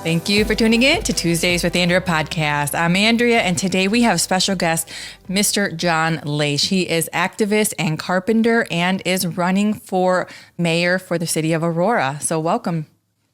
Thank you for tuning in to Tuesdays with Andrea podcast. I'm Andrea, and today we have special guest, Mr. John Laesch. He is activist and carpenter and is running for mayor for the city of Aurora. So welcome.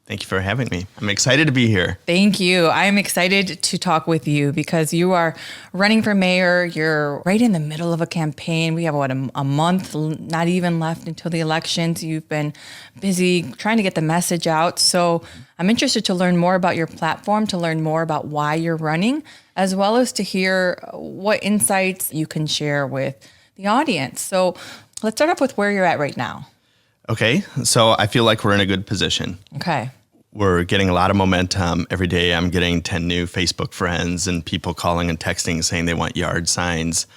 Thank you for having me. I'm excited to be here. Thank you. I'm excited to talk with you because you are running for mayor. You're right in the middle of a campaign. We have, a month, not even left until the elections. You've been busy trying to get the message out. So I'm interested to learn more about your platform, to learn more about why you're running, as well as to hear what insights you can share with the audience. So let's start off with where you're at right now. Okay, so I feel like we're in a good position. Okay. We're getting a lot of momentum. Every day I'm getting 10 new Facebook friends and people calling and texting saying they want yard signs.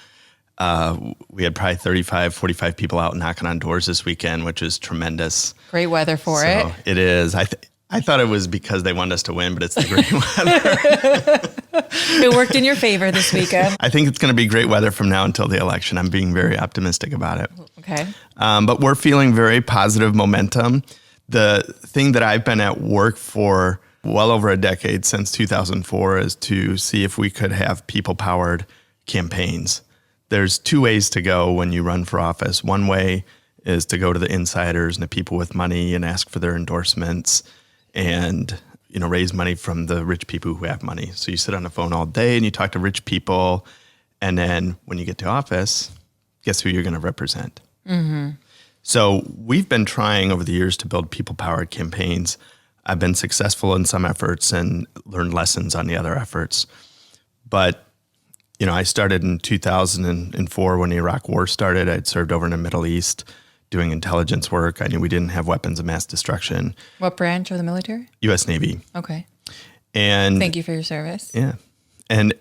We had probably 35, 45 people out knocking on doors this weekend, which is tremendous. Great weather for it. It is. I thought it was because they wanted us to win, but it's the great weather. It worked in your favor this weekend. I think it's going to be great weather from now until the election. I'm being very optimistic about it. Okay. But we're feeling very positive momentum. The thing that I've been at work for well over a decade, since 2004, is to see if we could have people-powered campaigns. There's two ways to go when you run for office. One way is to go to the insiders and the people with money and ask for their endorsements and raise money from the rich people who have money. So you sit on the phone all day and you talk to rich people, and then when you get to office, guess who you're going to represent? Mm-hmm. So we've been trying over the years to build people-powered campaigns. I've been successful in some efforts and learned lessons on the other efforts. But, I started in 2004 when the Iraq War started. I'd served over in the Middle East doing intelligence work. I knew we didn't have weapons of mass destruction. What branch of the military? U.S. Navy. Okay. And thank you for your service. Yeah. And,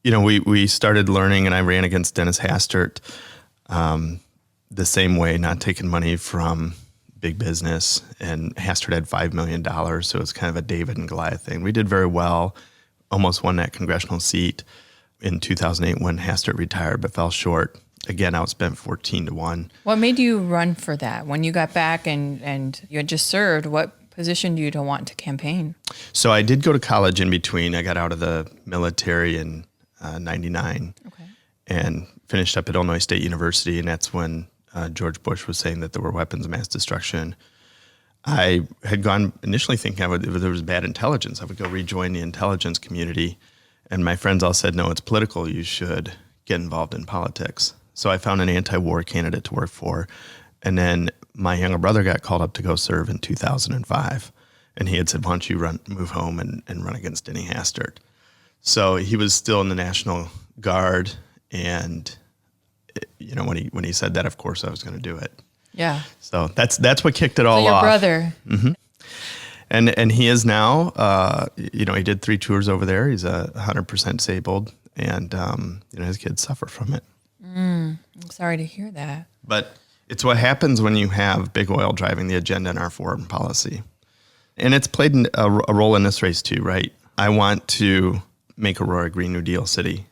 we started learning, and I ran against Dennis Hastert the same way, not taking money from big business. And Hastert had $5 million, so it was kind of a David and Goliath thing. We did very well, almost won that congressional seat in 2008 when Hastert retired, but fell short. Again, outspent 14-1. What made you run for that? When you got back and you had just served, what positioned you to want to campaign? So I did go to college in between. I got out of the military in 99 and finished up at Illinois State University, and that's when George Bush was saying that there were weapons of mass destruction. I had gone initially thinking if there was bad intelligence, I would go rejoin the intelligence community. And my friends all said, no, it's political. You should get involved in politics. So I found an anti-war candidate to work for. And then my younger brother got called up to go serve in 2005. And he had said, why don't you move home and run against Denny Hastert? So he was still in the National Guard, and when he said that, of course, I was going to do it. Yeah. So that's what kicked it all off. Your brother. Mm-hmm. And he is now, he did 3 tours over there. He's 100% disabled, and his kids suffer from it. I'm sorry to hear that. But it's what happens when you have big oil driving the agenda in our foreign policy. And it's played a role in this race too, right? I want to make Aurora a Green New Deal city.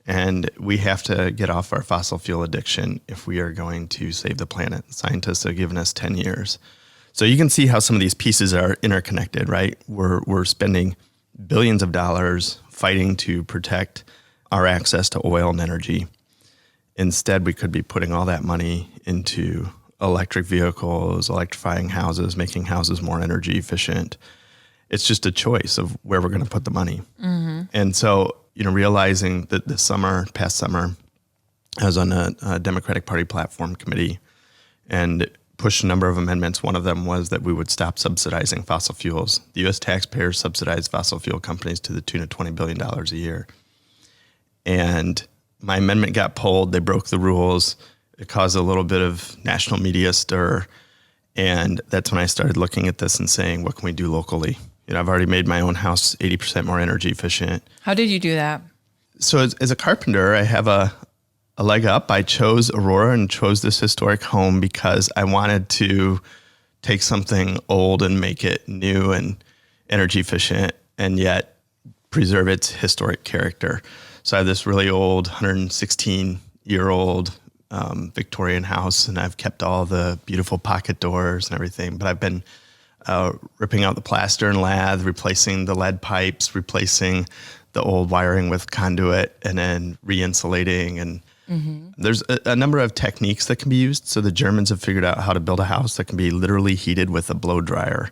And we have to get off our fossil fuel addiction if we are going to save the planet. Scientists have given us 10 years. So you can see how some of these pieces are interconnected, right? We're spending billions of dollars fighting to protect our access to oil and energy. Instead, we could be putting all that money into electric vehicles, electrifying houses, making houses more energy efficient. It's just a choice of where we're going to put the money. Mm-hmm. And so, realizing that past summer, I was on a Democratic Party platform committee and pushed a number of amendments. One of them was that we would stop subsidizing fossil fuels. The U.S. taxpayers subsidize fossil fuel companies to the tune of $20 billion a year. And my amendment got pulled. They broke the rules. It caused a little bit of national media stir. And that's when I started looking at this and saying, what can we do locally? I've already made my own house 80% more energy efficient. How did you do that? So as a carpenter, I have a leg up. I chose Aurora and chose this historic home because I wanted to take something old and make it new and energy efficient and yet preserve its historic character. So I have this really old 116-year-old Victorian house, and I've kept all the beautiful pocket doors and everything. But I've been ripping out the plaster and lath, replacing the lead pipes, replacing the old wiring with conduit, and then re-insulating. And there's a number of techniques that can be used. So the Germans have figured out how to build a house that can be literally heated with a blow dryer.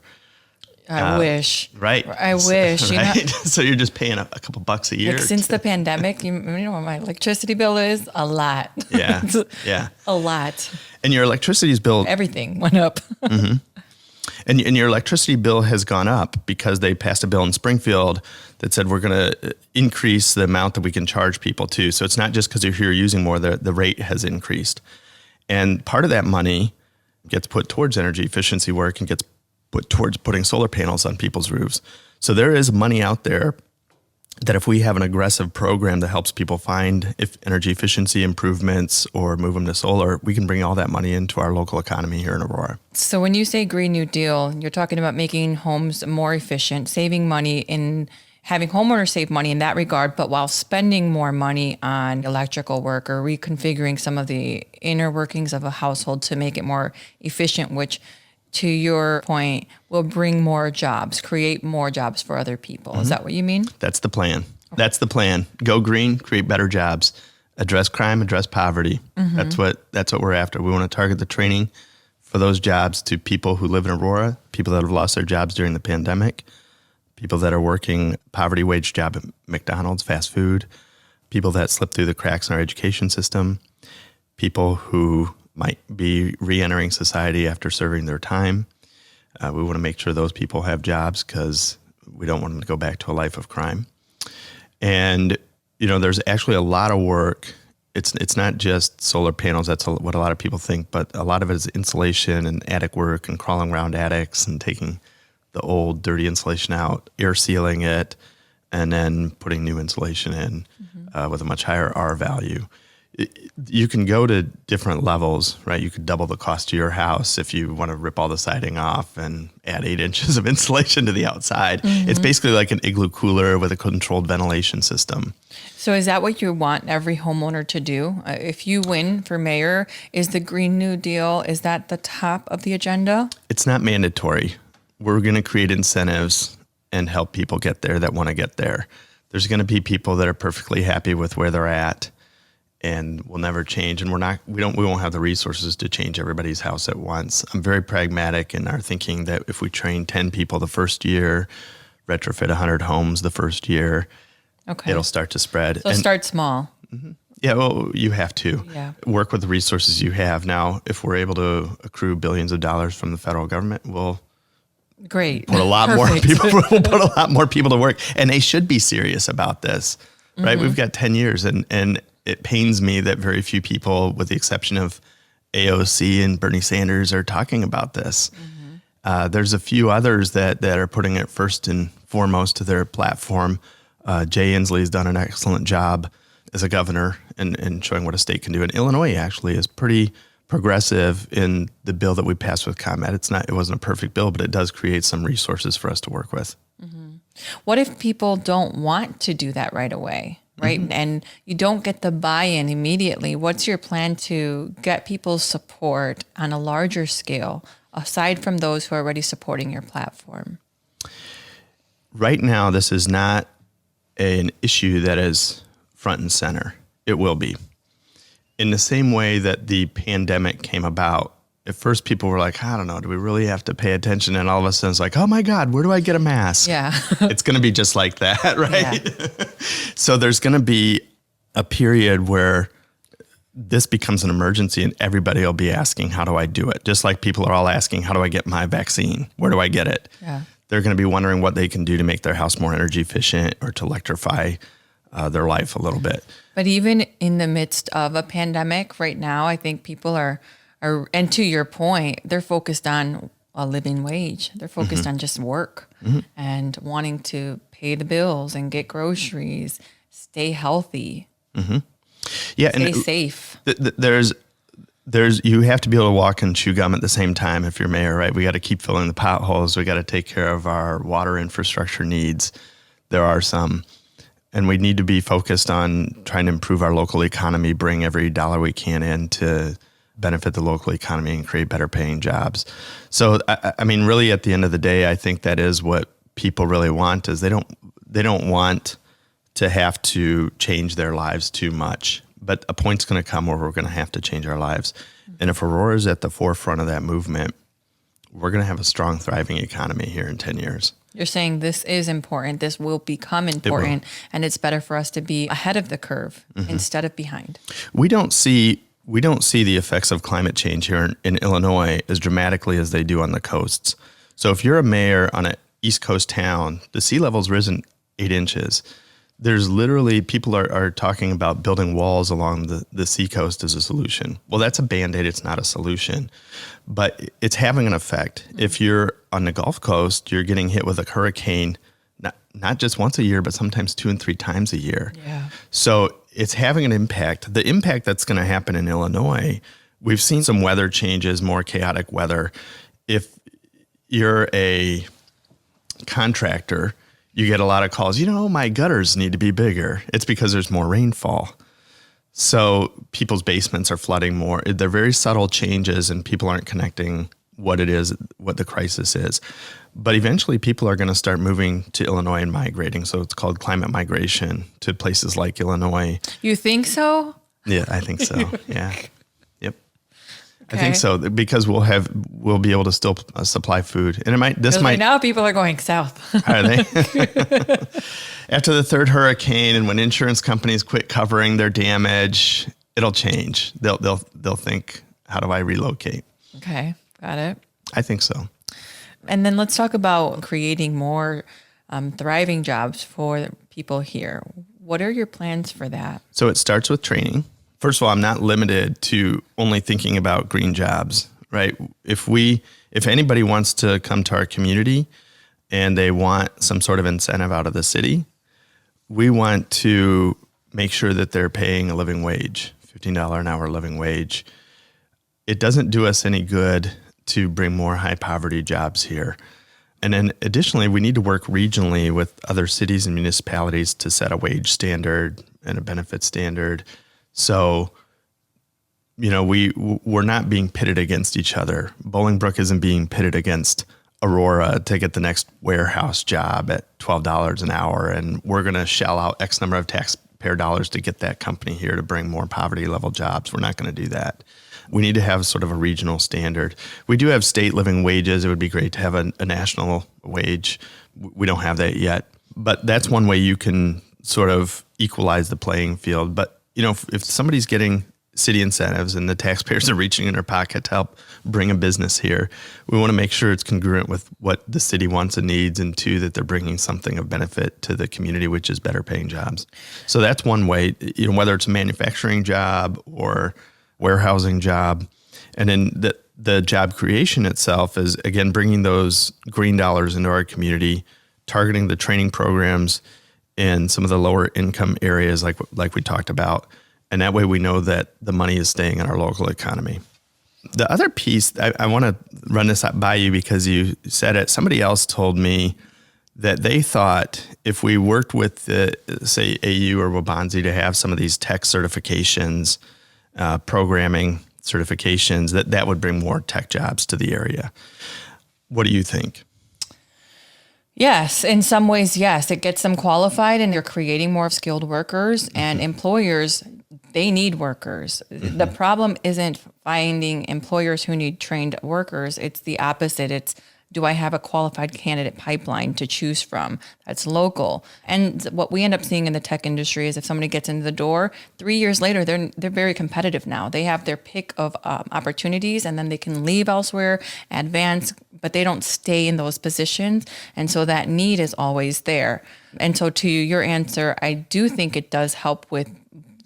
I wish. Right. I wish. Right? You know, So you're just paying a couple bucks a year. like since the pandemic, you know what my electricity bill is? A lot. Yeah. Yeah. A lot. And your electricity's bill, Everything went up. and your electricity bill has gone up because they passed a bill in Springfield that said we're going to increase the amount that we can charge people too. So it's not just because you're here using more, the rate has increased. And part of that money gets put towards energy efficiency work and gets put towards putting solar panels on people's roofs. So there is money out there that if we have an aggressive program that helps people find energy efficiency improvements or move them to solar, we can bring all that money into our local economy here in Aurora. So when you say Green New Deal, you're talking about making homes more efficient, saving money in having homeowners save money in that regard, but while spending more money on electrical work or reconfiguring some of the inner workings of a household to make it more efficient, which to your point, will bring more jobs, create more jobs for other people. Is that what you mean? That's the plan. Okay. That's the plan. Go green, create better jobs, address crime, address poverty. That's what we're after. We want to target the training for those jobs to people who live in Aurora, people that have lost their jobs during the pandemic, people that are working poverty wage job at McDonald's, fast food, people that slip through the cracks in our education system, people who might be re-entering society after serving their time. We want to make sure those people have jobs because we don't want them to go back to a life of crime. And, there's actually a lot of work. It's not just solar panels. That's what a lot of people think, but a lot of it is insulation and attic work and crawling around attics and taking the old dirty insulation out, air sealing it, and then putting new insulation in with a much higher R value. You can go to different levels, right? You could double the cost of your house if you want to rip all the siding off and add 8 inches of insulation to the outside. It's basically like an igloo cooler with a controlled ventilation system. So is that what you want every homeowner to do? If you win for mayor, is the Green New Deal, is that the top of the agenda? It's not mandatory. We're going to create incentives and help people get there that want to get there. There's going to be people that are perfectly happy with where they're at and will never change. And we won't have the resources to change everybody's house at once. I'm very pragmatic in our thinking that if we train 10 people the first year, retrofit 100 homes the first year, it'll start to spread. So start small. Yeah, well, you have to work with the resources you have. Now, if we're able to accrue billions of dollars from the federal government, we'll Great. put a lot more people. We'll put a lot more people to work, and they should be serious about this, right? We've got 10 years, and it pains me that very few people, with the exception of AOC and Bernie Sanders, are talking about this. There's a few others that are putting it first and foremost to their platform. Jay Inslee's done an excellent job as a governor and showing what a state can do. And Illinois actually is pretty progressive in the bill that we passed with ComEd. It wasn't a perfect bill, but it does create some resources for us to work with. What if people don't want to do that right away, right? And you don't get the buy-in immediately. What's your plan to get people's support on a larger scale, aside from those who are already supporting your platform? Right now, this is not an issue that is front and center. It will be. In the same way that the pandemic came about, at first people were like, I don't know, do we really have to pay attention? And all of a sudden it's like, oh my God, where do I get a mask? Yeah. It's going to be just like that, right? Yeah. So there's going to be a period where this becomes an emergency and everybody will be asking, how do I do it? Just like people are all asking, how do I get my vaccine? Where do I get it? Yeah. They're going to be wondering what they can do to make their house more energy efficient or to electrify their life a little bit. But even in the midst of a pandemic right now, I think people are, and to your point, they're focused on a living wage. They're focused on just work and wanting to pay the bills and get groceries, stay healthy, yeah, stay and safe. There's you have to be able to walk and chew gum at the same time if you're mayor, right? We got to keep filling the potholes. We got to take care of our water infrastructure needs. There are some. And we need to be focused on trying to improve our local economy, bring every dollar we can in to benefit the local economy and create better paying jobs. So, I mean, really at the end of the day, I think that is what people really want is they don't want to have to change their lives too much. But a point's going to come where we're going to have to change our lives. And if Aurora is at the forefront of that movement, we're going to have a strong, thriving economy here in 10 years. You're saying this is important. This will become important, and it's better for us to be ahead of the curve instead of behind. We don't see the effects of climate change here in Illinois as dramatically as they do on the coasts. So if you're a mayor on an East Coast town, the sea level's risen 8 inches. There's literally people are talking about building walls along the seacoast as a solution. Well, that's a Band-Aid. It's not a solution, but it's having an effect. If you're on the Gulf Coast, you're getting hit with a hurricane, not just once a year, but sometimes 2 and 3 times a year. Yeah. So it's having an impact. The impact that's going to happen in Illinois, we've seen some weather changes, more chaotic weather. If you're a contractor, you get a lot of calls, my gutters need to be bigger. It's because there's more rainfall. So people's basements are flooding more. They're very subtle changes and people aren't connecting what it is, what the crisis is. But eventually people are going to start moving to Illinois and migrating. So it's called climate migration to places like Illinois. You think so? Yeah, I think so. Yeah. Yep. Okay. I think so because we'll be able to still supply food, and Right now people are going south. Are they? After the third hurricane, and when insurance companies quit covering their damage, it'll change. They'll think, how do I relocate? Okay, got it. I think so. And then let's talk about creating more thriving jobs for people here. What are your plans for that? So it starts with training. First of all, I'm not limited to only thinking about green jobs, right? If anybody wants to come to our community and they want some sort of incentive out of the city, we want to make sure that they're paying a living wage, $15 an hour living wage. It doesn't do us any good to bring more high poverty jobs here. And then additionally, we need to work regionally with other cities and municipalities to set a wage standard and a benefit standard. So, we're not being pitted against each other. Bolingbrook isn't being pitted against Aurora to get the next warehouse job at $12 an hour. And we're going to shell out X number of taxpayer dollars to get that company here to bring more poverty level jobs. We're not going to do that. We need to have sort of a regional standard. We do have state living wages. It would be great to have a national wage. We don't have that yet. But that's one way you can sort of equalize the playing field. But if somebody's getting city incentives and the taxpayers are reaching in their pocket to help bring a business here, we want to make sure it's congruent with what the city wants and needs, and two, that they're bringing something of benefit to the community, which is better paying jobs. So that's one way, whether it's a manufacturing job or warehousing job. And then the job creation itself is, again, bringing those green dollars into our community, targeting the training programs in some of the lower income areas like we talked about. And that way we know that the money is staying in our local economy. The other piece, I want to run this up by you because you said it. Somebody else told me that they thought if we worked with, say, AU or Wabanzi to have some of these tech certifications, programming certifications, that would bring more tech jobs to the area. What do you think? Yes, in some ways, yes. It gets them qualified and you're creating more skilled workers, and employers, they need workers. Mm-hmm. The problem isn't finding employers who need trained workers. It's the opposite. It's, do I have a qualified candidate pipeline to choose from that's local? And what we end up seeing in the tech industry is if somebody gets into the door, 3 years later, they're very competitive now. They have their pick of opportunities, and then they can leave elsewhere, advance, but they don't stay in those positions. And so that need is always there. And so to your answer, I do think it does help with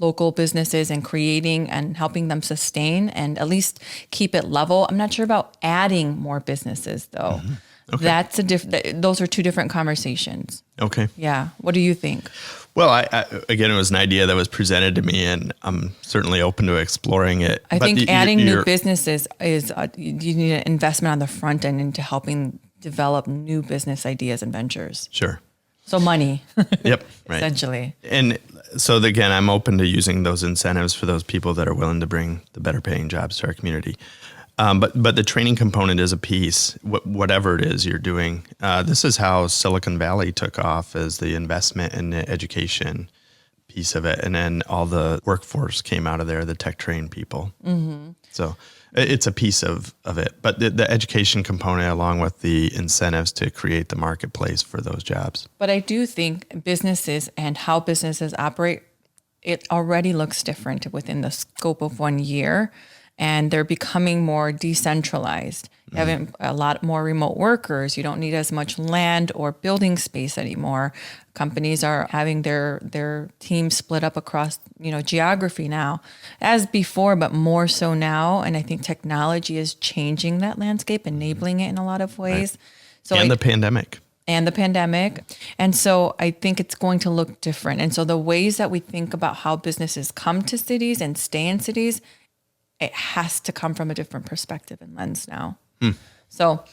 local businesses and creating and helping them sustain and at least keep it level. I'm not sure about adding more businesses though. Mm-hmm. Okay. Those are two different conversations. Okay. Yeah. What do you think? Well, again, it was an idea that was presented to me, and I'm certainly open to exploring it. I think adding new businesses is, you need an investment on the front end into helping develop new business ideas and ventures. Sure. So money, Yep. Right. essentially. And so again, I'm open to using those incentives for those people that are willing to bring the better paying jobs to our community. But the training component is a piece, whatever it is you're doing. This is how Silicon Valley took off, as the investment in the education piece of it. And then all the workforce came out of there, the tech trained people. Mm-hmm. So it's a piece of it. But the education component, along with the incentives to create the marketplace for those jobs. But I do think businesses and how businesses operate, it already looks different within the scope of 1 year. And they're becoming more decentralized. You have a lot more remote workers. You don't need as much land or building space anymore. Companies are having their teams split up across, geography now, as before, but more so now. And I think technology is changing that landscape, enabling it in a lot of ways. Right. So the pandemic. And so I think it's going to look different. And so the ways that we think about how businesses come to cities and stay in cities, it has to come from a different perspective and lens now. So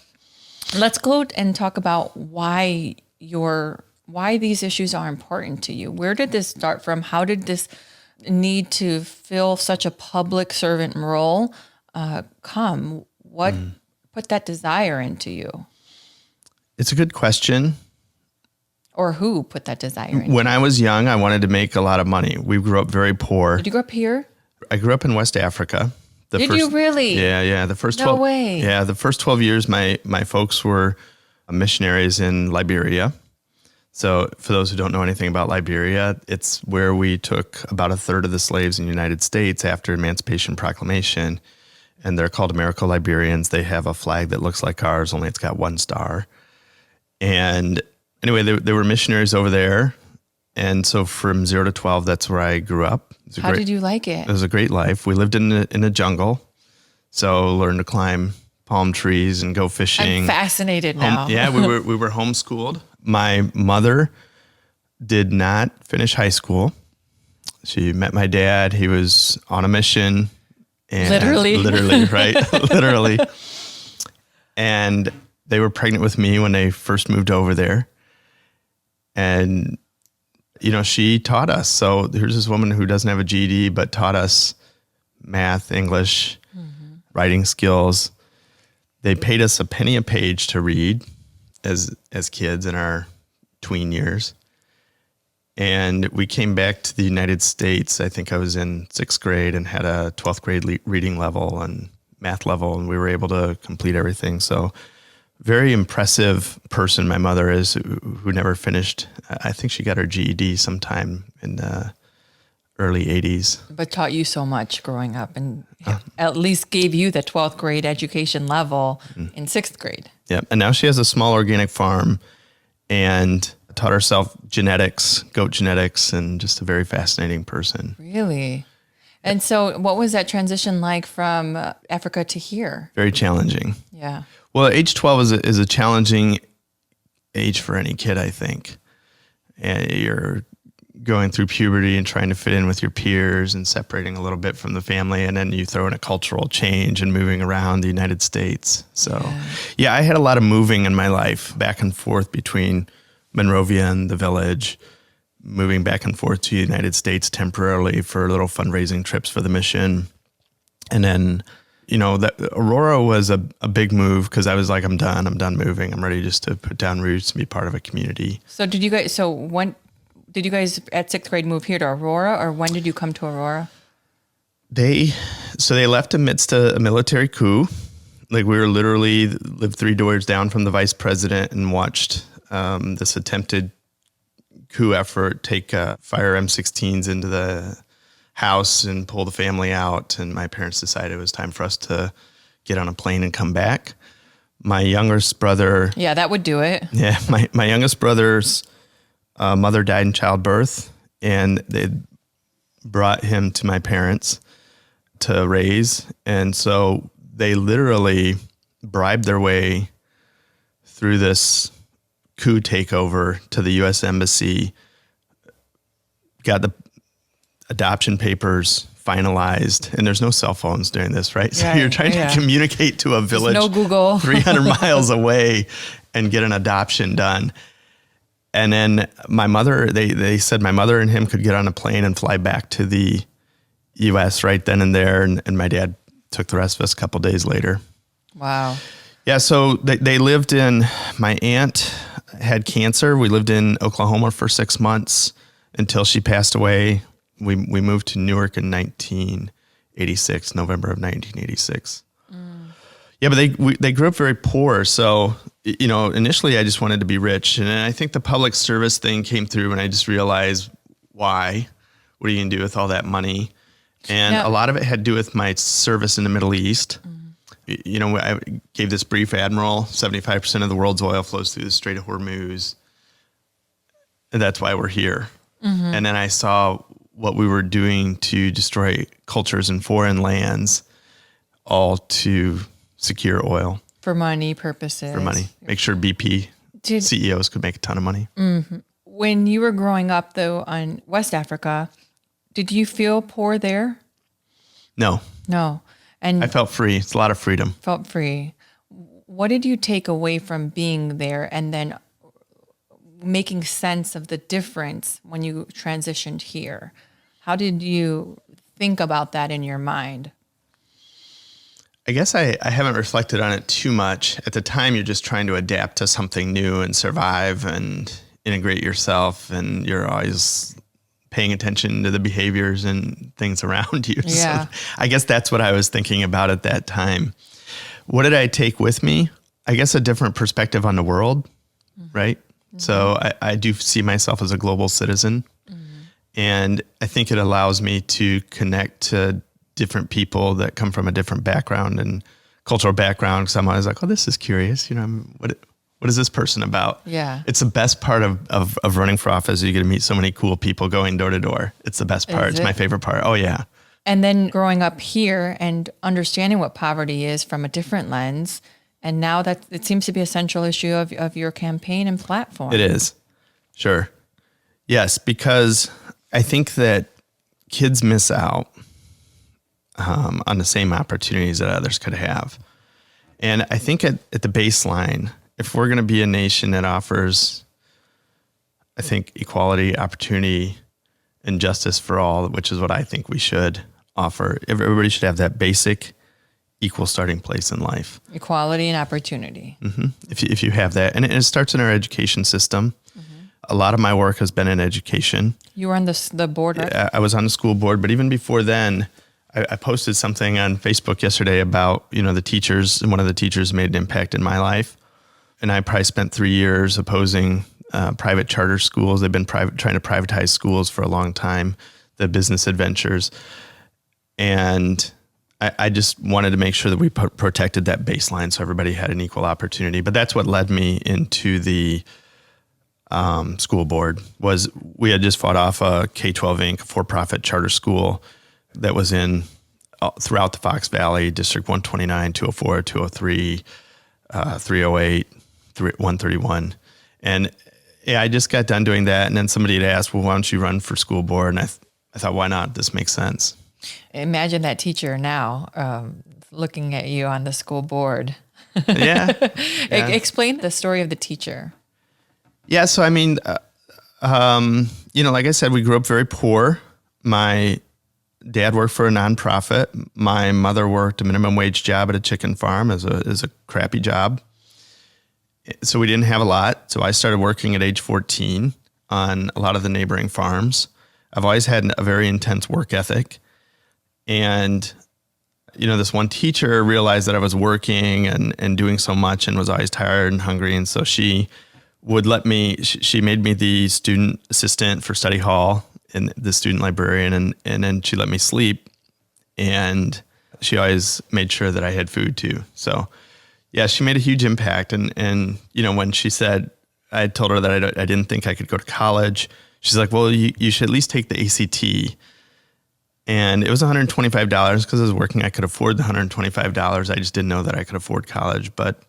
let's go and talk about why these issues are important to you. Where did this start from? How did this need to fill such a public servant role come? What put that desire into you? It's a good question. Or who put that desire into When I was young, I wanted to make a lot of money. We grew up very poor. Did you grow up here? I grew up in West Africa. Did you really? Yeah. The first 12 No way. Yeah, the first 12 years my folks were missionaries in Liberia. So for those who don't know anything about Liberia, it's where we took about a third of the slaves in the United States after Emancipation Proclamation, and they're called American Liberians. They have a flag that looks like ours, only it's got one star. And anyway, they were missionaries over there. And so from 0 to 12, that's where I grew up. How did you like it? It was a great life. We lived in a jungle, so learned to climb palm trees and go fishing. I'm fascinated now. We were homeschooled. My mother did not finish high school. She met my dad. He was on a mission. And Literally, right? Literally. And they were pregnant with me when they first moved over there. And she taught us. So here's this woman who doesn't have a GED, but taught us math, English, writing skills. They paid us a penny a page to read as kids in our tween years. And we came back to the United States. I think I was in 6th grade and had a 12th grade reading level and math level, and we were able to complete everything. So very impressive person my mother is, who never finished. I think she got her GED sometime in the early 80s. But taught you so much growing up, and at least gave you the 12th grade education level in 6th grade. Yeah, and now she has a small organic farm and taught herself genetics, goat genetics, and just a very fascinating person. Really? And so what was that transition like from Africa to here? Very challenging. Yeah. Well, age 12 is a challenging age for any kid, I think. And you're going through puberty and trying to fit in with your peers and separating a little bit from the family. And then you throw in a cultural change and moving around the United States. So, yeah, I had a lot of moving in my life, back and forth between Monrovia and the village, moving back and forth to the United States temporarily for little fundraising trips for the mission. And then, that Aurora was a big move, because I was like, I'm done moving. I'm ready just to put down roots and be part of a community. So when did you guys at 6th grade move here to Aurora, or when did you come to Aurora? They left amidst a military coup. Like, we were literally lived 3 doors down from the vice president and watched this attempted coup effort take fire M16s into the house and pull the family out. And my parents decided it was time for us to get on a plane and come back. My youngest brother... Yeah, that would do it. Yeah, my youngest brother's mother died in childbirth, and they brought him to my parents to raise. And so they literally bribed their way through this coup takeover to the U.S. Embassy, got the adoption papers finalized, and there's no cell phones during this, right? So you're trying to communicate to a village no Google 300 miles away and get an adoption done. And then my mother, they said my mother and him could get on a plane and fly back to the U.S. right then and there. And my dad took the rest of us a couple days later. Wow. Yeah, so they lived my aunt had cancer. We lived in Oklahoma for 6 months until she passed away. We moved to Newark in 1986, November of 1986. Yeah, but they grew up very poor. So, initially I just wanted to be rich. And I think the public service thing came through and I just realized why. What are you going to do with all that money? And a lot of it had to do with my service in the Middle East. I gave this brief admiral, 75% of the world's oil flows through the Strait of Hormuz. And that's why we're here. And then I saw what we were doing to destroy cultures in foreign lands, all to secure oil. For money purposes. For money. Make sure BP CEOs could make a ton of money. When you were growing up, though, on West Africa, did you feel poor there? No. And I felt free. It's a lot of freedom. Felt free. What did you take away from being there and then making sense of the difference when you transitioned here? How did you think about that in your mind? I guess I haven't reflected on it too much. At the time, you're just trying to adapt to something new and survive and integrate yourself. And you're always paying attention to the behaviors and things around you. Yeah. So I guess that's what I was thinking about at that time. What did I take with me? I guess a different perspective on the world, right? So I do see myself as a global citizen. And I think it allows me to connect to different people that come from a different background and cultural background. Because I'm always like, oh, this is curious. What is this person about? Yeah. It's the best part of running for office. You get to meet so many cool people going door to door. It's the best part. It's my favorite part. Oh, yeah. And then growing up here and understanding what poverty is from a different lens. And now that it seems to be a central issue of your campaign and platform. It is. Sure. Yes, because I think that kids miss out on the same opportunities that others could have. And I think at the baseline, if we're going to be a nation that offers, I think, equality, opportunity, and justice for all, which is what I think we should offer, everybody should have that basic equal starting place in life. Equality and opportunity. If you have that. And it starts in our education system. A lot of my work has been in education. You were on the board, right? I was on the school board, but even before then, I posted something on Facebook yesterday about, the teachers, and one of the teachers made an impact in my life. And I probably spent 3 years opposing private charter schools. They've been trying to privatize schools for a long time, the business adventures. And I just wanted to make sure that we protected that baseline so everybody had an equal opportunity. But that's what led me into the school board. Was we had just fought off a K-12 Inc., for-profit charter school that was in throughout the Fox Valley, District 129, 204, 203, 308, 131. And I just got done doing that. And then somebody had asked, well, why don't you run for school board? And I thought, why not? This makes sense. Imagine that teacher now looking at you on the school board. Yeah. Explain the story of the teacher. Yeah. So, I mean, like I said, we grew up very poor. My dad worked for a nonprofit. My mother worked a minimum wage job at a chicken farm as a crappy job. So we didn't have a lot. So I started working at age 14 on a lot of the neighboring farms. I've always had a very intense work ethic. And, this one teacher realized that I was working and doing so much and was always tired and hungry. And so she would she made me the student assistant for study hall and the student librarian. And then she let me sleep. And she always made sure that I had food too. So yeah, she made a huge impact. And when she said, I told her that I didn't think I could go to college. She's like, well, you should at least take the ACT. And it was $125 because I was working. I could afford the $125. I just didn't know that I could afford college, but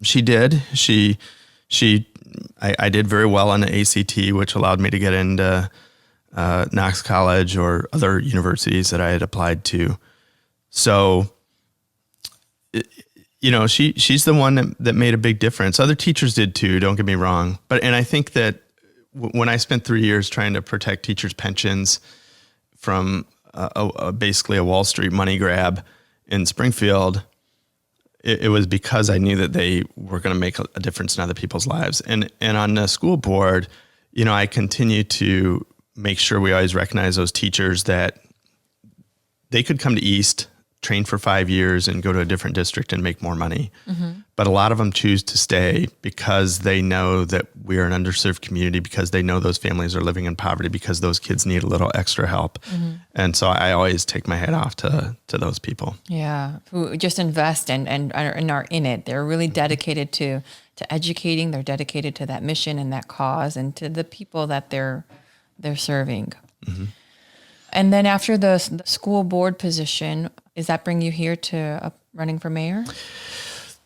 she did. I did very well on the ACT, which allowed me to get into Knox College or other universities that I had applied to. So, she's the one that made a big difference. Other teachers did too, don't get me wrong. And I think that when I spent 3 years trying to protect teachers' pensions from basically a Wall Street money grab in Springfield, it was because I knew that they were going to make a difference in other people's lives. And on the school board, I continue to make sure we always recognize those teachers that they could come to East, train for 5 years, and go to a different district and make more money. But a lot of them choose to stay because they know that we are an underserved community, because they know those families are living in poverty, because those kids need a little extra help. And so I always take my hat off to those people. Yeah, who just invest and are in it. They're really dedicated to educating. They're dedicated to that mission and that cause and to the people that they're serving. And then after the school board position, does that bring you here to running for mayor?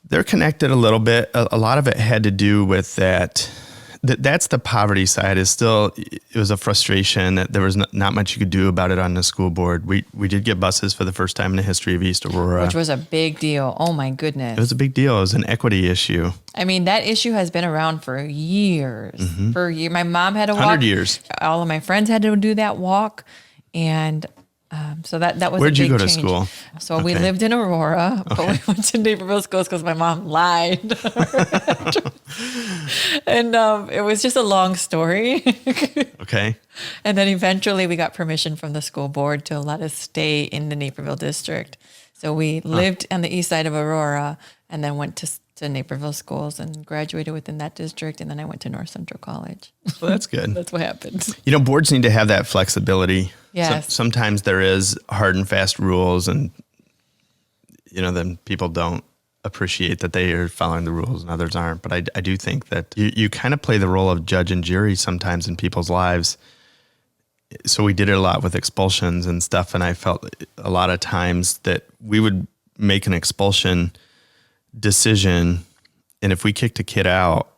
They're connected a little bit. A lot of it had to do with that. That's the poverty side. It was a frustration that there was not much you could do about it on the school board. We did get buses for the first time in the history of East Aurora. Which was a big deal. Oh my goodness. It was a big deal. It was an equity issue. I mean, that issue has been around for years. My mom had to walk. 100 years. All of my friends had to do that walk. And so that was a big change. Where'd you go to school? So we lived in Aurora, but we went to Naperville schools because my mom lied. And it was just a long story. Okay. And then eventually we got permission from the school board to let us stay in the Naperville district. So we lived on the east side of Aurora and then went to Naperville schools and graduated within that district. And then I went to North Central College. Well, that's good. That's what happened. Boards need to have that flexibility. Yes. Sometimes there is hard and fast rules, and then people don't appreciate that they are following the rules and others aren't. But I do think that you kind of play the role of judge and jury sometimes in people's lives. So we did it a lot with expulsions and stuff, and I felt a lot of times that we would make an expulsion decision, and if we kicked a kid out,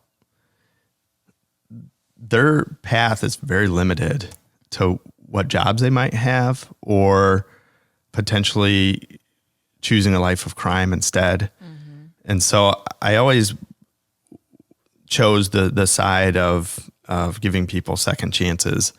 their path is very limited to what jobs they might have, or potentially choosing a life of crime instead. And so I always chose the side of giving people second chances,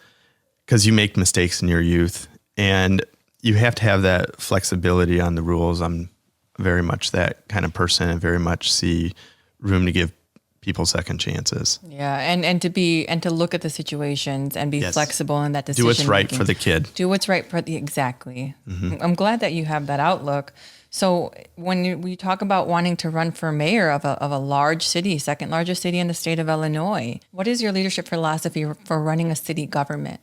because you make mistakes in your youth and you have to have that flexibility on the rules. I'm very much that kind of person and very much see room to give people second chances. Yeah, and to look at the situations and be flexible in that decision. Do what's right making. for the kid. Do what's right for exactly. I'm glad that you have that outlook. So when we talk about wanting to run for mayor of a large city, second largest city in the state of Illinois, what is your leadership philosophy for running a city government?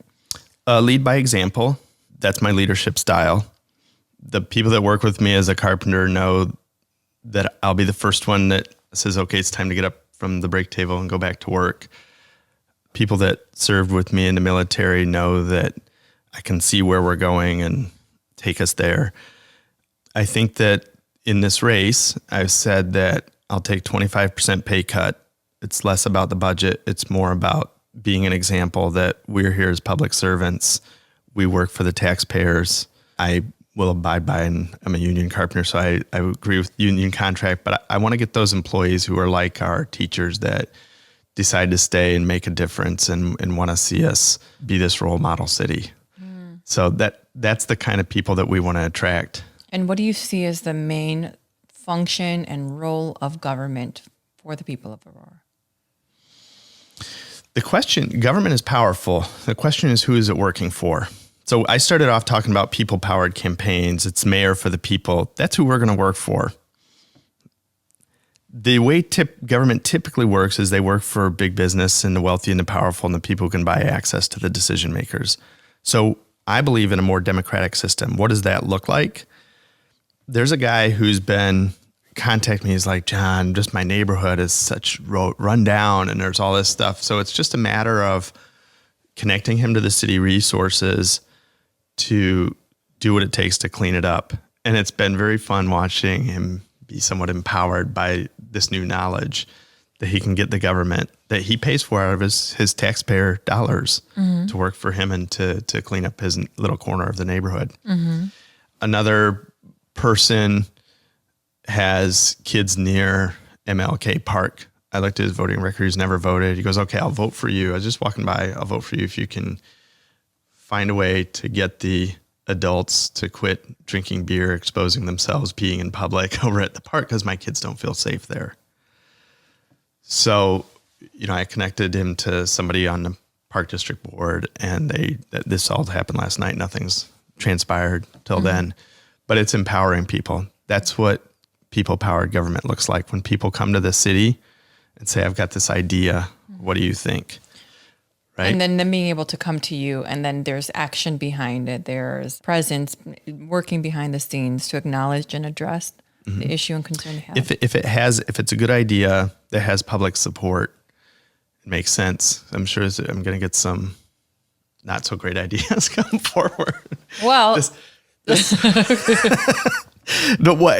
Lead by example. That's my leadership style. The people that work with me as a carpenter know that I'll be the first one that says, okay, it's time to get up from the break table and go back to work. People that served with me in the military know that I can see where we're going and take us there. I think that in this race, I've said that I'll take 25% pay cut. It's less about the budget. It's more about being an example that we're here as public servants. We work for the taxpayers. I will abide by, and I'm a union carpenter, so I agree with union contract, but I want to get those employees who are like our teachers that decide to stay and make a difference and want to see us be this role model city. So that's the kind of people that we want to attract. And what do you see as the main function and role of government for the people of Aurora? Government is powerful. The question is, who is it working for? So I started off talking about people-powered campaigns. It's mayor for the people. That's who we're going to work for. The way government typically works is they work for big business and the wealthy and the powerful and the people who can buy access to the decision makers. So I believe in a more democratic system. What does that look like? There's a guy who's been contacting me. He's like, John, just my neighborhood is such run down and there's all this stuff. So it's just a matter of connecting him to the city resources to do what it takes to clean it up. And it's been very fun watching him be somewhat empowered by this new knowledge that he can get the government that he pays for out of his taxpayer dollars to work for him and to clean up his little corner of the neighborhood. Another person has kids near MLK Park I looked at his voting record. He's never voted. He goes, okay, I'll vote for you. I was just walking by. I'll vote for you if you can find a way to get the adults to quit drinking beer, exposing themselves, peeing in public over at the park because my kids don't feel safe there. So, I connected him to somebody on the park district board, and this all happened last night. Nothing's transpired till then, but it's empowering people. That's what people-powered government looks like. When people come to the city and say, I've got this idea, what do you think? Right? And then them being able to come to you, and then there's action behind it. There's presence working behind the scenes to acknowledge and address the issue and concern they have. If it's a good idea that has public support, it makes sense. I'm sure I'm going to get some not so great ideas come forward. Well,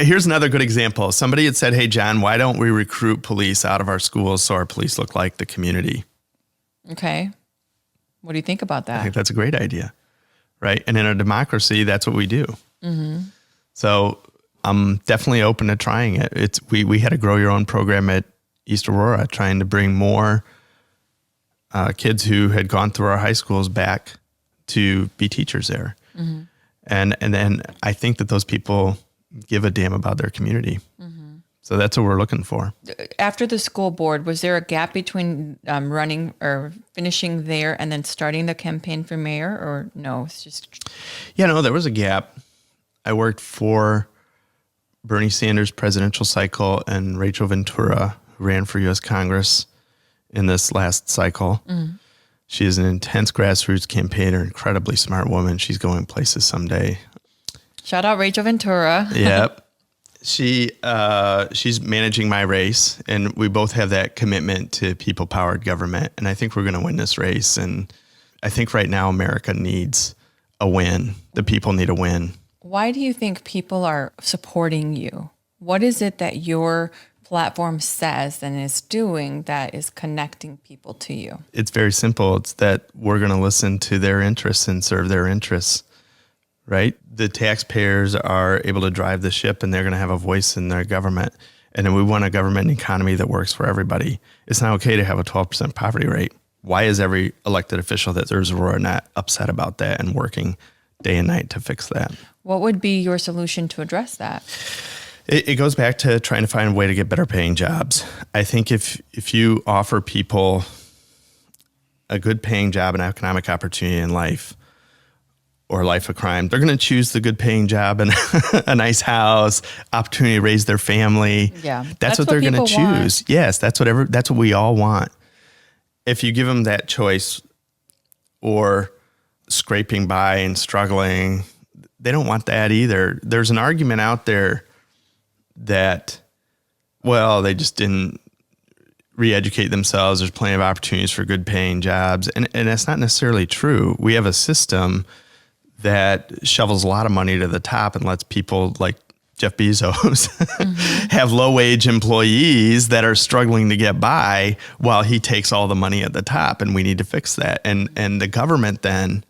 here's another good example. Somebody had said, hey, John, why don't we recruit police out of our schools so our police look like the community? Okay. What do you think about that? I think that's a great idea, right? And in a democracy, that's what we do. So I'm definitely open to trying it. We had a Grow Your Own program at East Aurora, trying to bring more kids who had gone through our high schools back to be teachers there. And then I think that those people give a damn about their community. So that's what we're looking for. After the school board, was there a gap between running or finishing there and then starting the campaign for mayor, or no? It's just... Yeah, no, there was a gap. I worked for Bernie Sanders' presidential cycle and Rachel Ventura, who ran for U.S. Congress in this last cycle. She is an intense grassroots campaigner, incredibly smart woman. She's going places someday. Shout out Rachel Ventura. Yep. She's managing my race, and we both have that commitment to people-powered government. And I think we're going to win this race. And I think right now America needs a win. The people need a win. Why do you think people are supporting you? What is it that your platform says and is doing that is connecting people to you? It's very simple. It's that we're going to listen to their interests and serve their interests. Right? The taxpayers are able to drive the ship, and they're going to have a voice in their government. And then we want a government and economy that works for everybody. It's not okay to have a 12% poverty rate. Why is every elected official that serves Aurora not upset about that and working day and night to fix that? What would be your solution to address that? It goes back to trying to find a way to get better paying jobs. I think if you offer people a good paying job and economic opportunity in life, or life of crime, they're going to choose the good paying job and a nice house, opportunity to raise their family. Yeah. That's what they're going to choose. Want. Yes. That's what we all want. If you give them that choice, or scraping by and struggling, they don't want that either. There's an argument out there that, well, they just didn't re-educate themselves. There's plenty of opportunities for good paying jobs. And that's not necessarily true. We have a system that shovels a lot of money to the top and lets people like Jeff Bezos have low-wage employees that are struggling to get by while he takes all the money at the top, and we need to fix that. And the government then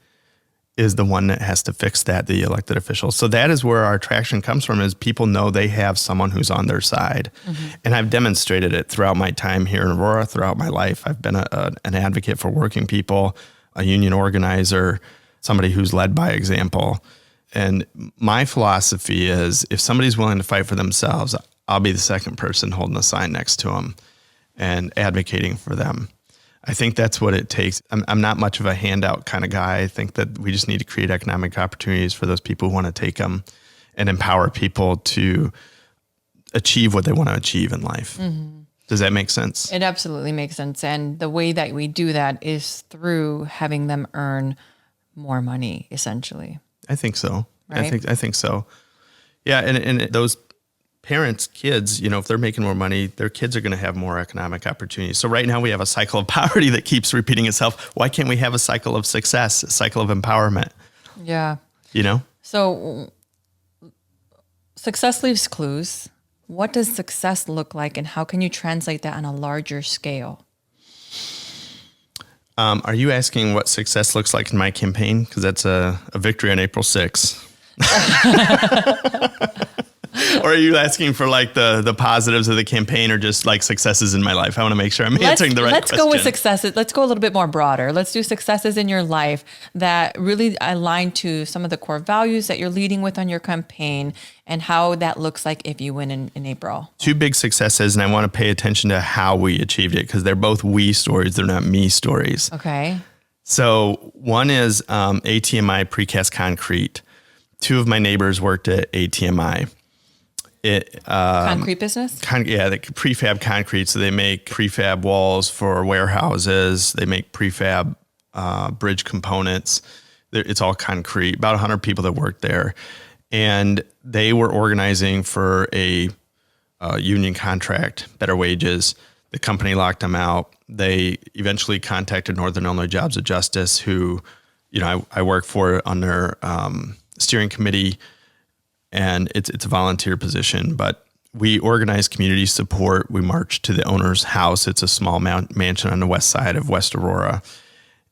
is the one that has to fix that, the elected officials. So that is where our traction comes from, is people know they have someone who's on their side. And I've demonstrated it throughout my time here in Aurora, throughout my life. I've been an advocate for working people, a union organizer, somebody who's led by example. And my philosophy is, if somebody's willing to fight for themselves, I'll be the second person holding a sign next to them and advocating for them. I think that's what it takes. I'm not much of a handout kind of guy. I think that we just need to create economic opportunities for those people who want to take them, and empower people to achieve what they want to achieve in life. Does that make sense? It absolutely makes sense. And the way that we do that is through having them earn more money, essentially. I think so. Right? I think so. Yeah, and those parents' kids, if they're making more money, their kids are going to have more economic opportunities. So right now we have a cycle of poverty that keeps repeating itself. Why can't we have a cycle of success, a cycle of empowerment? Yeah. So success leaves clues. What does success look like, and how can you translate that on a larger scale? Are you asking what success looks like in my campaign? Because that's a victory on April 6th. Or are you asking for like the positives of the campaign or just like successes in my life? I want to make sure I'm answering the right question. Let's go with successes. Let's go a little bit more broader. Let's do successes in your life that really align to some of the core values that you're leading with on your campaign and how that looks like if you win in April. Two big successes, and I want to pay attention to how we achieved it because they're both we stories. They're not me stories. Okay. So one is ATMI precast concrete. Two of my neighbors worked at ATMI. Concrete business? The prefab concrete. So they make prefab walls for warehouses. They make prefab bridge components. It's all concrete. About 100 people that work there. And they were organizing for a union contract, better wages. The company locked them out. They eventually contacted Northern Illinois Jobs of Justice, who, I work for on their steering committee, and it's a volunteer position. But we organized community support. We marched to the owner's house. It's a small mansion on the west side of West Aurora,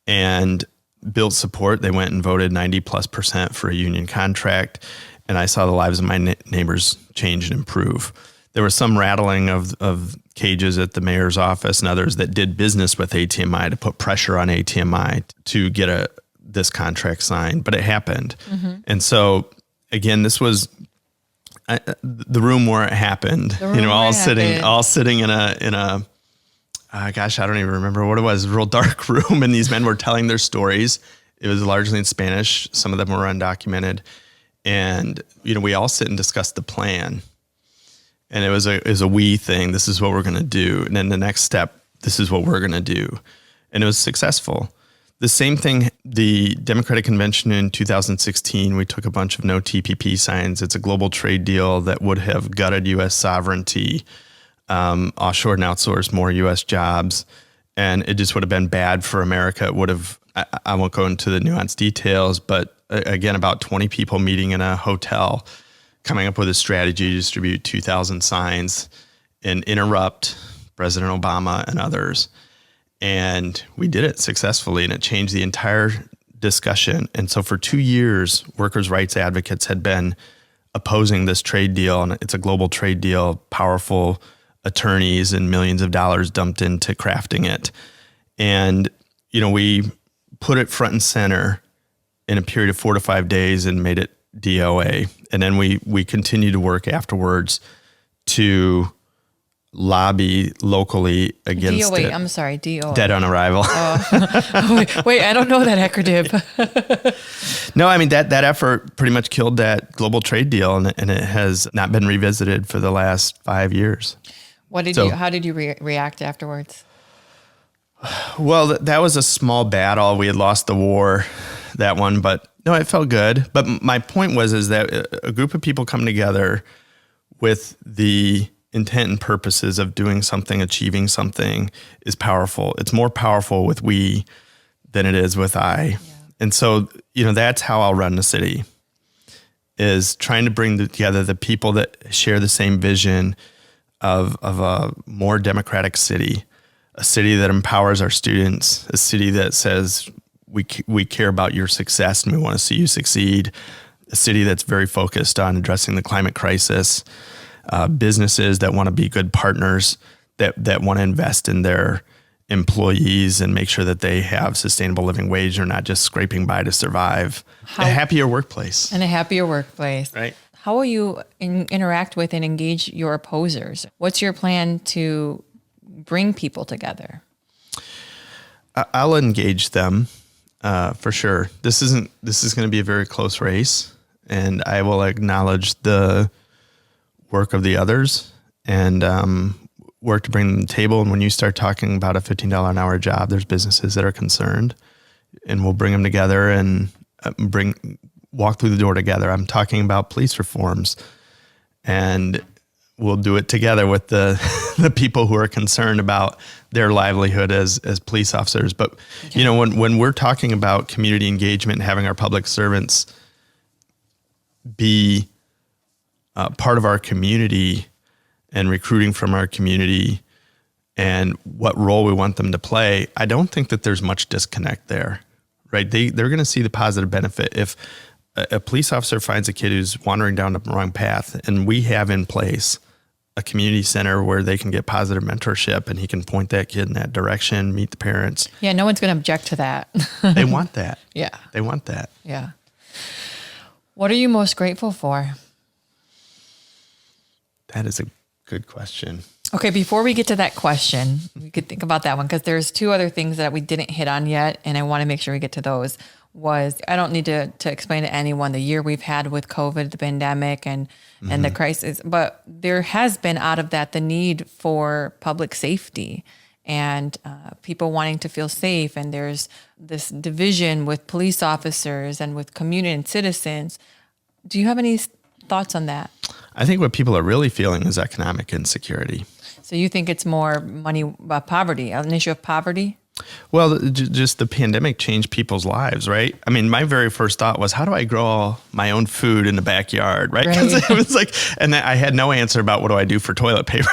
and built support. They went and voted 90+% for a union contract, and I saw the lives of my neighbors change and improve. There was some rattling of cages at the mayor's office and others that did business with ATMI to put pressure on ATMI to get this contract signed, but it happened. Mm-hmm. And so again, this was the room where it happened. All sitting in a gosh, I don't even remember what it was. A real dark room, and these men were telling their stories. It was largely in Spanish. Some of them were undocumented, and we all sit and discuss the plan. And it was a we thing. This is what we're going to do. And then the next step, this is what we're going to do. And it was successful. The same thing, the Democratic Convention in 2016, we took a bunch of no TPP signs. It's a global trade deal that would have gutted U.S. sovereignty, offshore and outsourced more U.S. jobs. And it just would have been bad for America. It would have, I won't go into the nuanced details, but again, about 20 people meeting in a hotel, coming up with a strategy to distribute 2,000 signs and interrupt President Obama and others. And we did it successfully, and it changed the entire discussion. And so for 2 years, workers' rights advocates had been opposing this trade deal, and it's a global trade deal, powerful attorneys and millions of dollars dumped into crafting it. And, we put it front and center in a period of 4 to 5 days and made it DOA. And then we continue to work afterwards to lobby locally against DOA. it. I'm sorry, DOA. Dead on arrival. Wait, I don't know that acronym. No, I mean, that effort pretty much killed that global trade deal, and it has not been revisited for the last 5 years. How did you react afterwards? Well, that was a small battle. We had lost the war, that one, but no, it felt good. But my point is that a group of people come together with the intent and purposes of doing something, achieving something is powerful. It's more powerful with we than it is with I. Yeah. And so, that's how I'll run the city, is trying to bring together the people that share the same vision of a more democratic city, a city that empowers our students, a city that says we care about your success and we want to see you succeed, a city that's very focused on addressing the climate crisis, businesses that want to be good partners, that want to invest in their employees and make sure that they have sustainable living wage or not just scraping by to survive. A happier workplace. And a happier workplace. Right. How will you interact with and engage your opposers? What's your plan to bring people together? I'll engage them for sure. This is going to be a very close race, and I will acknowledge the work of the others and work to bring them to the table. And when you start talking about a $15 an hour job, there's businesses that are concerned, and we'll bring them together and walk through the door together. I'm talking about police reforms, and we'll do it together with the people who are concerned about their livelihood as police officers. But, when we're talking about community engagement and having our public servants be part of our community and recruiting from our community and what role we want them to play, I don't think that there's much disconnect there, right? They're going to see the positive benefit. If a police officer finds a kid who's wandering down the wrong path, and we have in place a community center where they can get positive mentorship, and he can point that kid in that direction, meet the parents. Yeah, no one's going to object to that. They want that. Yeah. They want that. Yeah. What are you most grateful for? That is a good question. Okay, before we get to that question, we could think about that one because there's two other things that we didn't hit on yet, and I want to make sure we get to those. I don't need to explain to anyone the year we've had with COVID, the pandemic, and the crisis, but there has been out of that the need for public safety and people wanting to feel safe, and there's this division with police officers and with community and citizens. Do you have any thoughts on that? I think what people are really feeling is economic insecurity. So you think it's more money, poverty, an issue of poverty? Well, just the pandemic changed people's lives, right? I mean, my very first thought was, how do I grow my own food in the backyard, right? Because it was like, and I had no answer about what do I do for toilet paper.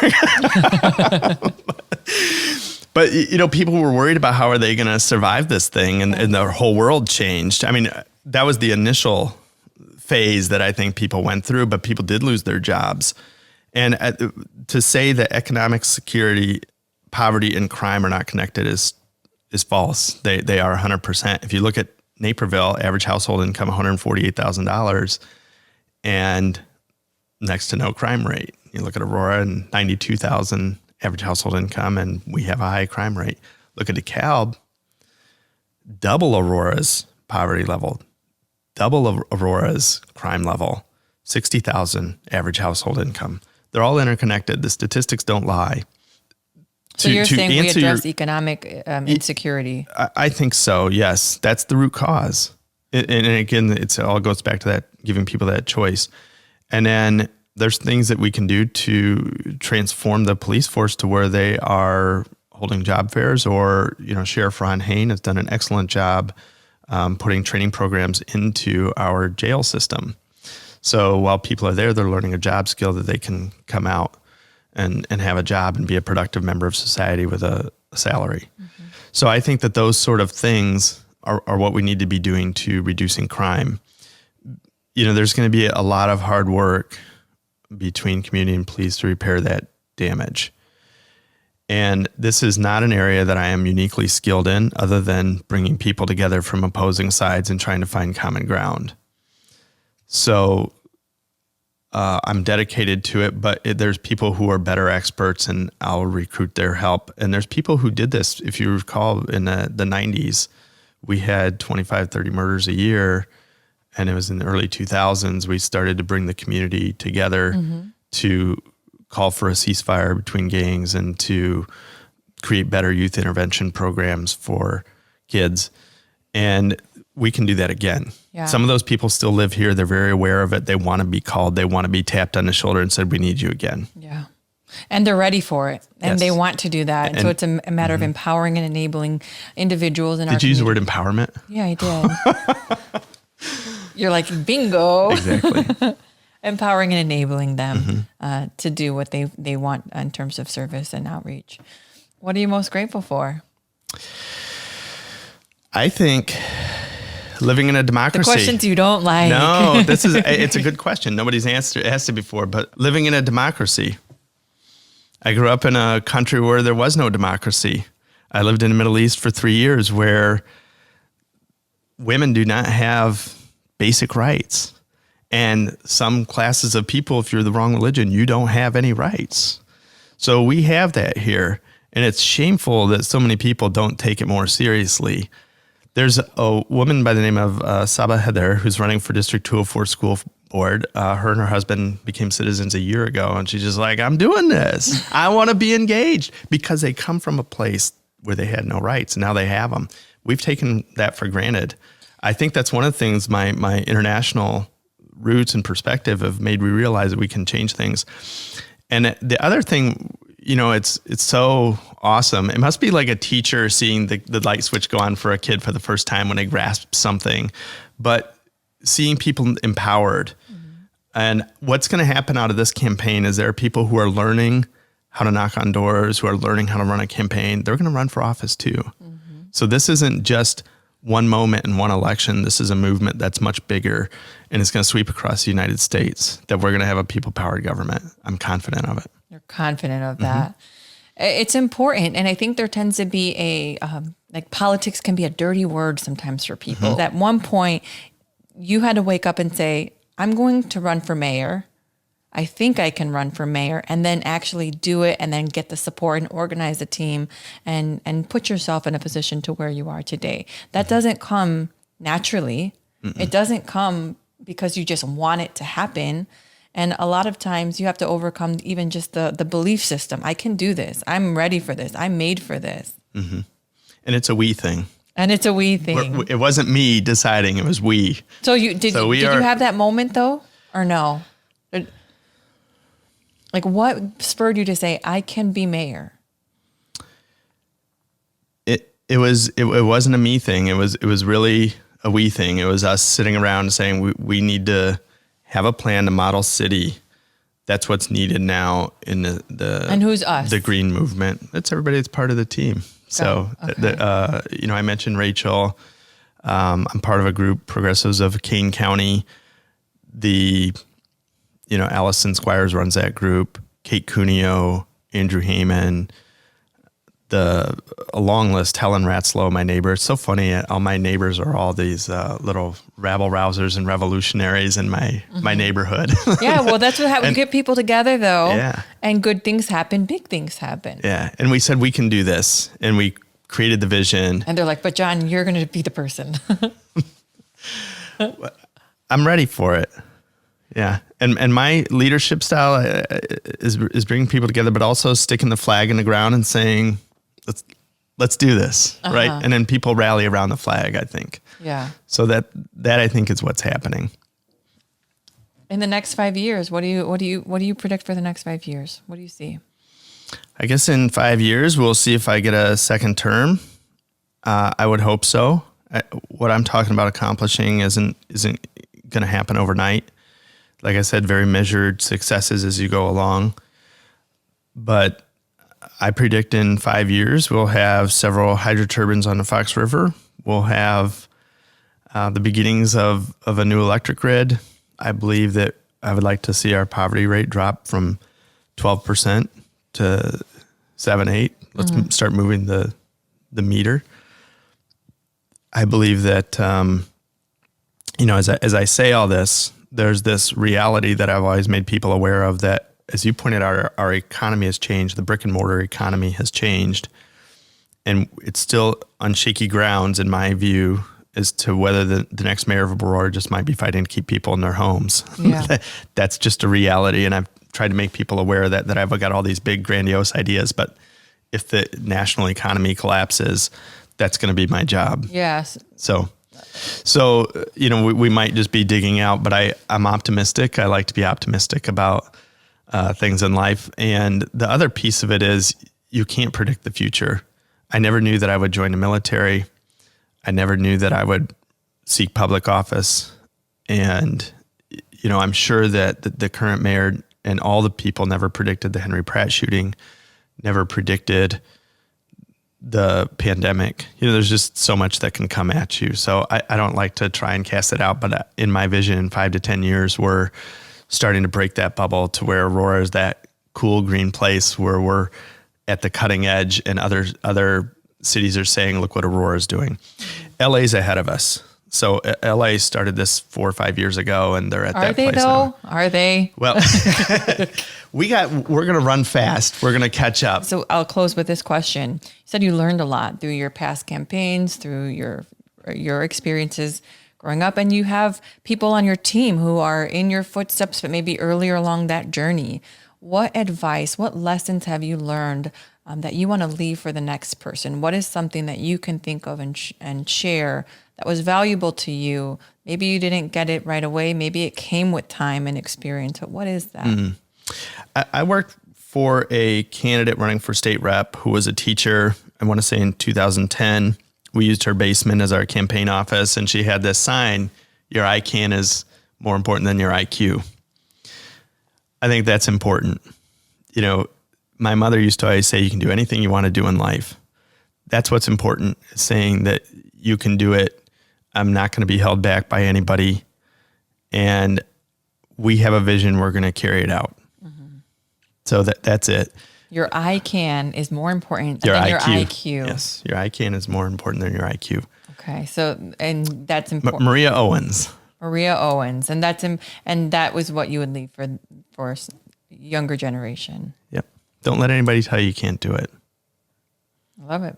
But, people were worried about how are they going to survive this thing, and the whole world changed. I mean, that was the initial phase that I think people went through, but people did lose their jobs. And to say that economic security, poverty, and crime are not connected is false. They are 100%. If you look at Naperville, average household income $148,000 and next to no crime rate. You look at Aurora and 92,000 average household income, and we have a high crime rate. Look at DeKalb, double Aurora's poverty level, double Aurora's crime level, 60,000 average household income. They're all interconnected. The statistics don't lie. So you're saying we address economic insecurity? I think so, yes. That's the root cause. And again, it all goes back to that, giving people that choice. And then there's things that we can do to transform the police force to where they are holding job fairs, or, Sheriff Ron Hain has done an excellent job putting training programs into our jail system. So while people are there, they're learning a job skill that they can come out and have a job and be a productive member of society with a salary. Mm-hmm. So I think that those sort of things are what we need to be doing to reducing crime. There's going to be a lot of hard work between community and police to repair that damage. And this is not an area that I am uniquely skilled in, other than bringing people together from opposing sides and trying to find common ground. So I'm dedicated to it, but there's people who are better experts, and I'll recruit their help. And there's people who did this. If you recall, in the 90s, we had 25, 30 murders a year. And it was in the early 2000s, we started to bring the community together to call for a ceasefire between gangs and to create better youth intervention programs for kids. And we can do that again. Yeah. Some of those people still live here. They're very aware of it. They want to be called. They want to be tapped on the shoulder and said, we need you again. Yeah. And they're ready for it. And they want to do that. And so it's a matter of empowering and enabling individuals in our community. Did you use the word empowerment? Yeah, I did. You're like, bingo. Exactly. Empowering and enabling them to do what they want in terms of service and outreach. What are you most grateful for? I think living in a democracy. The questions you don't like. No, it's a good question. Nobody's asked it before, but living in a democracy. I grew up in a country where there was no democracy. I lived in the Middle East for 3 years where women do not have basic rights. And some classes of people, if you're the wrong religion, you don't have any rights. So we have that here. And it's shameful that so many people don't take it more seriously. There's a woman by the name of Saba Heather who's running for District 204 School Board. Her and her husband became citizens a year ago. And she's just like, I'm doing this. I want to be engaged, because they come from a place where they had no rights. And now they have them. We've taken that for granted. I think that's one of the things my international roots and perspective have made me realize that we can change things. And the other thing, it's so awesome. It must be like a teacher seeing the light switch go on for a kid for the first time when they grasp something, but seeing people empowered. Mm-hmm. And what's going to happen out of this campaign is there are people who are learning how to knock on doors, who are learning how to run a campaign. They're going to run for office too. Mm-hmm. So this isn't just one moment in one election. This is a movement that's much bigger, and it's going to sweep across the United States, that we're going to have a people-powered government. I'm confident of it. You're confident of that. It's important. And I think there tends to be like politics can be a dirty word sometimes for people. At one point, you had to wake up and say, I'm going to run for mayor. I think I can run for mayor, and then actually do it, and then get the support and organize a team and put yourself in a position to where you are today. That doesn't come naturally. It doesn't come because you just want it to happen. And a lot of times you have to overcome even just the belief system. I can do this. I'm ready for this. I'm made for this. And it's a we thing. And it's a we thing. It wasn't me deciding, it was we. So did you have that moment though, or no? Like, what spurred you to say, I can be mayor? It wasn't a me thing. It was really a we thing. It was us sitting around saying we need to have a plan to model city. That's what's needed now in the and who's us? The green movement. That's everybody that's part of the team. So, I mentioned Rachel. I'm part of a group, Progressives of Kane County. Allison Squires runs that group. Kate Cuneo, Andrew Heyman, a long list. Helen Ratzlow, my neighbor. It's so funny. All my neighbors are all these little rabble rousers and revolutionaries in my neighborhood. Yeah, well, that's what happens. We get people together, though. Yeah. And good things happen. Big things happen. Yeah. And we said we can do this, and we created the vision. And they're like, but John, you're going to be the person. I'm ready for it. Yeah. And my leadership style is bringing people together, but also sticking the flag in the ground and saying, let's do this. Right. And then people rally around the flag, I think. Yeah. So that I think is what's happening. In the next 5 years, what do you predict for the next 5 years? What do you see? I guess in 5 years, we'll see if I get a second term. I would hope so. What I'm talking about accomplishing isn't going to happen overnight. Like I said, very measured successes as you go along. But I predict in 5 years, we'll have several hydroturbines on the Fox River. We'll have the beginnings of a new electric grid. I believe that I would like to see our poverty rate drop from 12% to 7-8. Let's start moving the meter. I believe that, as I say all this, there's this reality that I've always made people aware of, that, as you pointed out, our economy has changed. The brick and mortar economy has changed. And it's still on shaky grounds, in my view, as to whether the next mayor of Aurora just might be fighting to keep people in their homes. Yeah. That's just a reality. And I've tried to make people aware that I've got all these big, grandiose ideas. But if the national economy collapses, that's going to be my job. Yes. So we might just be digging out, but I'm optimistic. I like to be optimistic about things in life. And the other piece of it is you can't predict the future. I never knew that I would join the military. I never knew that I would seek public office. And, I'm sure that the current mayor and all the people never predicted the Henry Pratt shooting, never predicted the pandemic. There's just so much that can come at you. So I don't like to try and cast it out, but in my vision, in 5 to 10 years, we're starting to break that bubble to where Aurora is that cool green place where we're at the cutting edge, and other cities are saying, look what Aurora is doing. LA's ahead of us. So LA started this 4 or 5 years ago, and they're at that place now. Are they? Well, we're going to run fast. We're going to catch up. So I'll close with this question. You said you learned a lot through your past campaigns, through your experiences growing up, and you have people on your team who are in your footsteps, but maybe earlier along that journey. What advice, what lessons have you learned that you want to leave for the next person? What is something that you can think of and share that was valuable to you? Maybe you didn't get it right away. Maybe it came with time and experience. But what is that? I worked for a candidate running for state rep who was a teacher. I want to say in 2010, we used her basement as our campaign office, and she had this sign, "Your ICANN is more important than your IQ." I think that's important. My mother used to always say, you can do anything you want to do in life. That's what's important, saying that You can do it. I'm not going to be held back by anybody. And we have a vision. We're going to carry it out. So that's it. Your I can is more important than your IQ. Yes, your I can is more important than your IQ. Okay, so and that's important. Maria Owens. And that was what you would leave for younger generation. Yep. Don't let anybody tell you can't do it. I love it.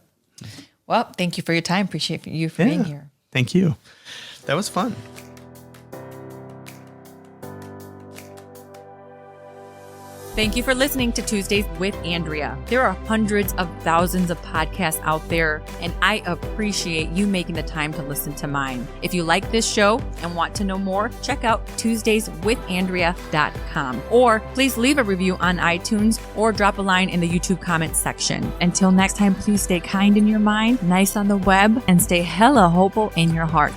Well, thank you for your time. Appreciate you for being here. Thank you. That was fun. Thank you for listening to Tuesdays with Andrea. There are hundreds of thousands of podcasts out there, and I appreciate you making the time to listen to mine. If you like this show and want to know more, check out TuesdaysWithAndrea.com, or please leave a review on iTunes or drop a line in the YouTube comments section. Until next time, please stay kind in your mind, nice on the web, and stay hella hopeful in your heart.